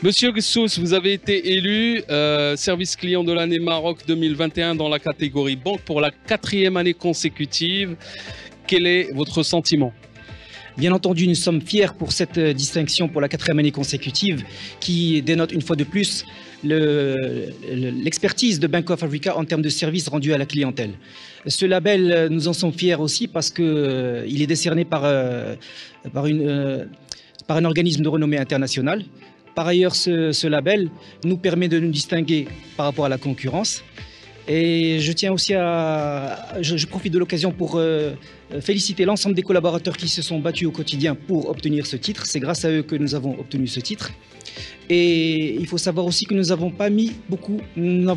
Monsieur Gessous, vous avez été élu service client de l'année Maroc 2021 dans la catégorie banque pour la 4e année consécutive. Quel est votre sentiment? Bien entendu, nous sommes fiers pour cette distinction pour la 4e année consécutive qui dénote une fois de plus l'expertise de Bank of Africa en termes de services rendus à la clientèle. Ce label, nous en sommes fiers aussi parce qu'il est décerné par un organisme de renommée internationale. Par ailleurs, ce label nous permet de nous distinguer par rapport à la concurrence. Et je tiens aussi je profite de l'occasion pour féliciter l'ensemble des collaborateurs qui se sont battus au quotidien pour obtenir ce titre. C'est grâce à eux que nous avons obtenu ce titre. Et il faut savoir aussi que nous n'avons pas mis en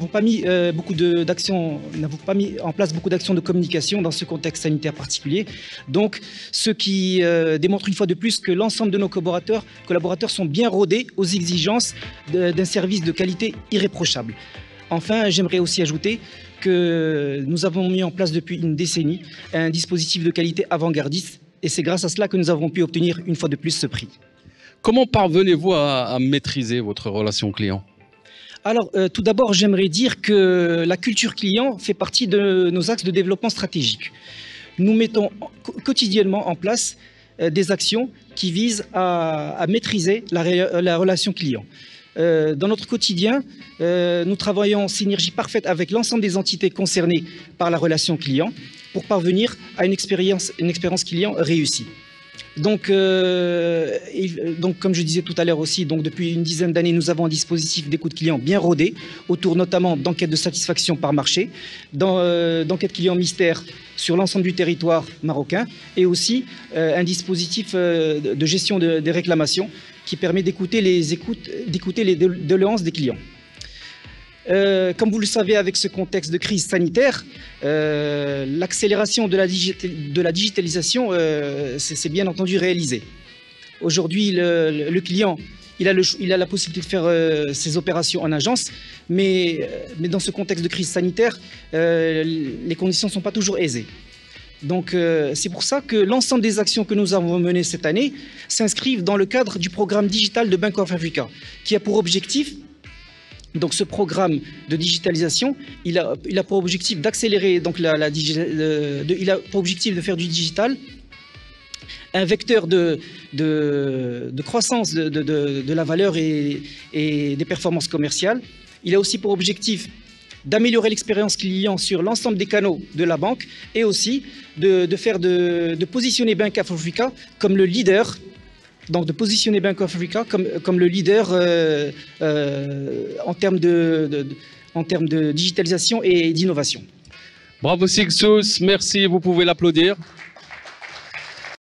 place beaucoup d'actions de communication dans ce contexte sanitaire particulier. Donc, ce qui démontre une fois de plus que l'ensemble de nos collaborateurs sont bien rodés aux exigences d'un service de qualité irréprochable. Enfin, j'aimerais aussi ajouter que nous avons mis en place depuis une décennie un dispositif de qualité avant-gardiste et c'est grâce à cela que nous avons pu obtenir une fois de plus ce prix. Comment parvenez-vous à maîtriser votre relation client? Alors, tout d'abord, j'aimerais dire que la culture client fait partie de nos axes de développement stratégique. Nous mettons quotidiennement en place des actions qui visent à maîtriser la relation client. Dans notre quotidien, nous travaillons en synergie parfaite avec l'ensemble des entités concernées par la relation client pour parvenir à une expérience client réussie. Donc, comme je disais tout à l'heure aussi, depuis une dizaine d'années, nous avons un dispositif d'écoute client bien rodé, autour notamment d'enquêtes de satisfaction par marché, d'enquêtes client mystère sur l'ensemble du territoire marocain, et aussi un dispositif de gestion des réclamations qui permet d'écouter les doléances des clients. Comme vous le savez, avec ce contexte de crise sanitaire, l'accélération de la digitalisation s'est bien entendu réalisée. Aujourd'hui, le client il a la possibilité de faire ses opérations en agence, mais dans ce contexte de crise sanitaire, les conditions ne sont pas toujours aisées. Donc c'est pour ça que l'ensemble des actions que nous avons menées cette année s'inscrivent dans le cadre du programme digital de Bank of Africa, qui a pour objectif, donc ce programme de digitalisation, il a pour objectif d'accélérer, donc il a pour objectif de faire du digital un vecteur de croissance de la valeur et des performances commerciales. Il a aussi pour objectif d'améliorer l'expérience client sur l'ensemble des canaux de la banque et aussi de positionner Bank of Africa comme le leader, donc de positionner Bank of Africa comme le leader en termes de digitalisation et d'innovation. Bravo Sixous, merci, vous pouvez l'applaudir.